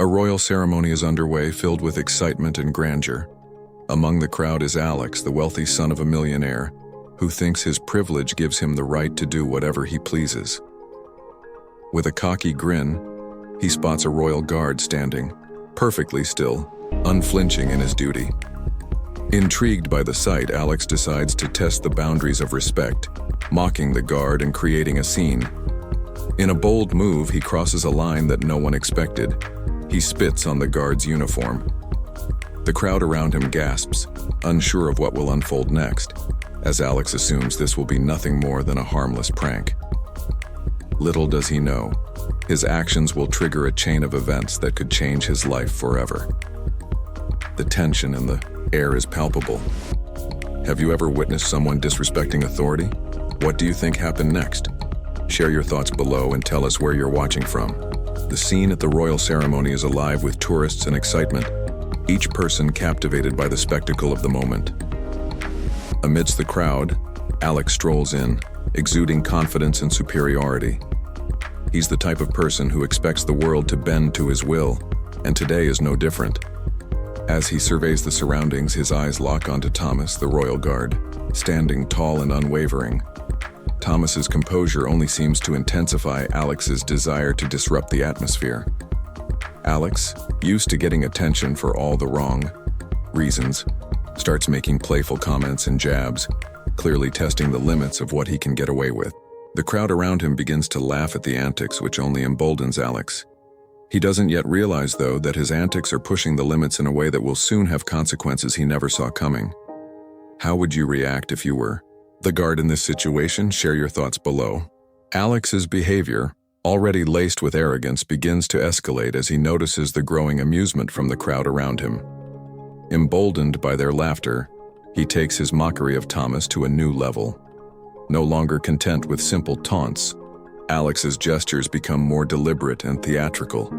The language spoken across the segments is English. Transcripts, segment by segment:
A royal ceremony is underway, filled with excitement and grandeur. Among the crowd is Alex, the wealthy son of a millionaire, who thinks his privilege gives him the right to do whatever he pleases. With a cocky grin, he spots a royal guard standing, perfectly still, unflinching in his duty. Intrigued by the sight, Alex decides to test the boundaries of respect, mocking the guard and creating a scene. In a bold move, he crosses a line that no one expected. He spits on the guard's uniform. The crowd around him gasps, unsure of what will unfold next, as Alex assumes this will be nothing more than a harmless prank. Little does he know, his actions will trigger a chain of events that could change his life forever. The tension in the air is palpable. Have you ever witnessed someone disrespecting authority? What do you think happened next? Share your thoughts below and tell us where you're watching from. The scene at the royal ceremony is alive with tourists and excitement, each person captivated by the spectacle of the moment. Amidst the crowd, Alex strolls in, exuding confidence and superiority. He's the type of person who expects the world to bend to his will, and today is no different. As he surveys the surroundings, his eyes lock onto Thomas, the royal guard, standing tall and unwavering. Thomas's composure only seems to intensify Alex's desire to disrupt the atmosphere. Alex, used to getting attention for all the wrong reasons, starts making playful comments and jabs, clearly testing the limits of what he can get away with. The crowd around him begins to laugh at the antics, which only emboldens Alex. He doesn't yet realize, though, that his antics are pushing the limits in a way that will soon have consequences he never saw coming. How would you react if you were the guard in this situation? Share your thoughts below. Alex's behavior, already laced with arrogance, begins to escalate as he notices the growing amusement from the crowd around him. Emboldened by their laughter, he takes his mockery of Thomas to a new level. No longer content with simple taunts, Alex's gestures become more deliberate and theatrical.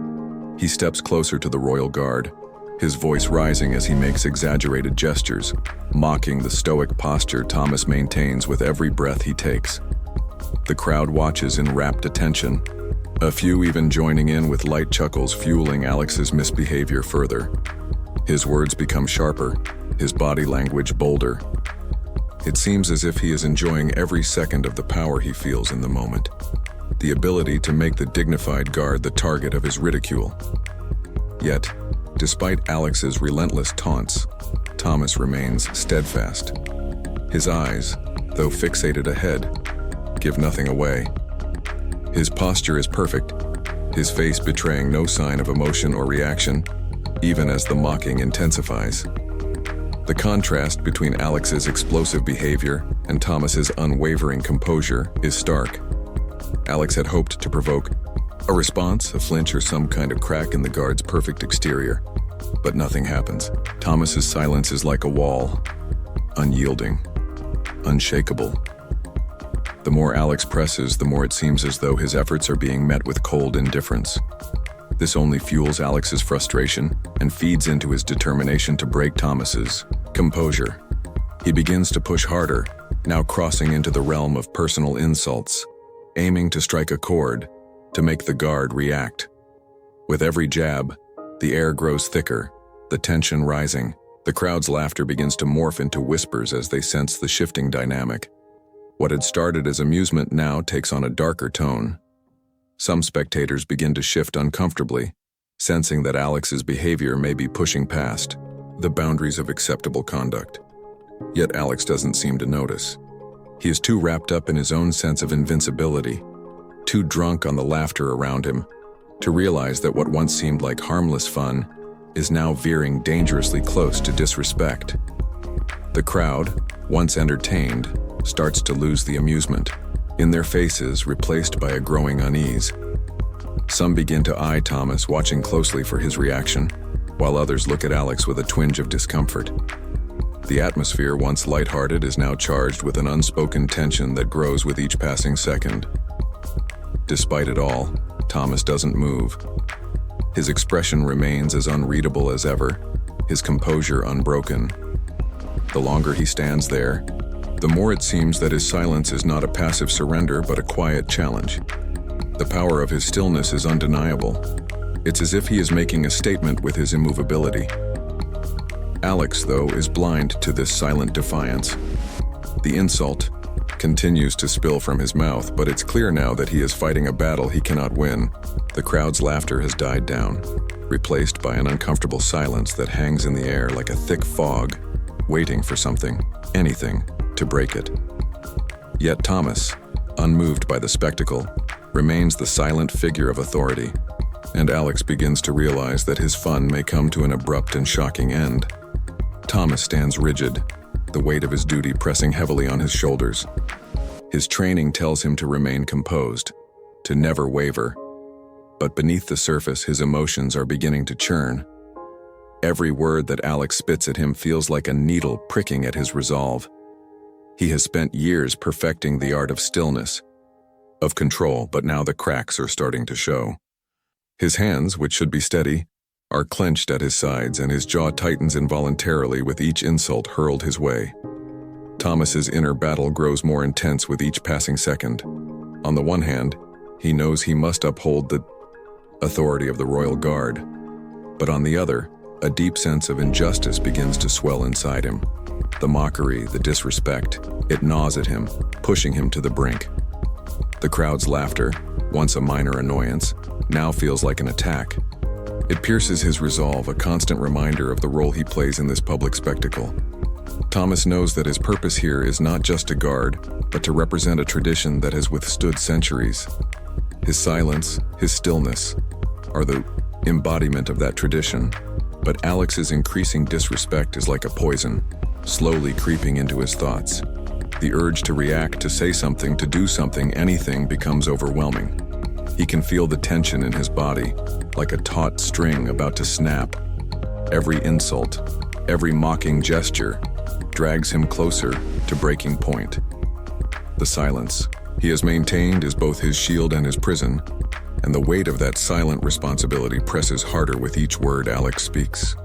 He steps closer to the royal guard, his voice rising as he makes exaggerated gestures, mocking the stoic posture Thomas maintains with every breath he takes. The crowd watches in rapt attention, a few even joining in with light chuckles, fueling Alex's misbehavior further. His words become sharper, his body language bolder. It seems as if he is enjoying every second of the power he feels in the moment, the ability to make the dignified guard the target of his ridicule. Yet, despite Alex's relentless taunts, Thomas remains steadfast. His eyes, though fixated ahead, give nothing away. His posture is perfect, his face betraying no sign of emotion or reaction, even as the mocking intensifies. The contrast between Alex's explosive behavior and Thomas's unwavering composure is stark. Alex had hoped to provoke a response, a flinch, or some kind of crack in the guard's perfect exterior, but nothing happens. Thomas's silence is like a wall, unyielding, unshakable. The more Alex presses, the more it seems as though his efforts are being met with cold indifference. This only fuels Alex's frustration and feeds into his determination to break Thomas's composure. He begins to push harder, now crossing into the realm of personal insults, aiming to strike a chord, to make the guard react. With every jab, the air grows thicker, the tension rising. The crowd's laughter begins to morph into whispers as they sense the shifting dynamic. What had started as amusement now takes on a darker tone. Some spectators begin to shift uncomfortably, sensing that Alex's behavior may be pushing past the boundaries of acceptable conduct. Yet Alex doesn't seem to notice. He is too wrapped up in his own sense of invincibility, too drunk on the laughter around him, to realize that what once seemed like harmless fun is now veering dangerously close to disrespect. The crowd, once entertained, starts to lose the amusement, in their faces replaced by a growing unease. Some begin to eye Thomas, watching closely for his reaction, while others look at Alex with a twinge of discomfort. The atmosphere, once lighthearted, is now charged with an unspoken tension that grows with each passing second. Despite it all, Thomas doesn't move. His expression remains as unreadable as ever, his composure unbroken. The longer he stands there, the more it seems that his silence is not a passive surrender but a quiet challenge. The power of his stillness is undeniable, It's as if he is making a statement with his immovability. Alex, though, is blind to this silent defiance. The insult continues to spill from his mouth, but it's clear now that he is fighting a battle he cannot win. The crowd's laughter has died down, replaced by an uncomfortable silence that hangs in the air like a thick fog, waiting for something, anything, to break it. Yet Thomas, unmoved by the spectacle, remains the silent figure of authority, and Alex begins to realize that his fun may come to an abrupt and shocking end. Thomas stands rigid, the weight of his duty pressing heavily on his shoulders. His training tells him to remain composed, to never waver. But beneath the surface, his emotions are beginning to churn. Every word that Alex spits at him feels like a needle pricking at his resolve. He has spent years perfecting the art of stillness, of control, but now the cracks are starting to show. His hands, which should be steady, are clenched at his sides, and his jaw tightens involuntarily with each insult hurled his way. Thomas's inner battle grows more intense with each passing second. On the one hand, he knows he must uphold the authority of the royal guard, but on the other, a deep sense of injustice begins to swell inside him. The mockery, the disrespect, it gnaws at him, pushing him to the brink. The crowd's laughter, once a minor annoyance, now feels like an attack. It pierces his resolve, a constant reminder of the role he plays in this public spectacle. Thomas knows that his purpose here is not just to guard, but to represent a tradition that has withstood centuries. His silence, his stillness, are the embodiment of that tradition, but Alex's increasing disrespect is like a poison, slowly creeping into his thoughts. The urge to react, to say something, to do something, anything becomes overwhelming. He can feel the tension in his body, like a taut string about to snap. Every insult, every mocking gesture, drags him closer to breaking point. The silence he has maintained is both his shield and his prison, and the weight of that silent responsibility presses harder with each word Alex speaks.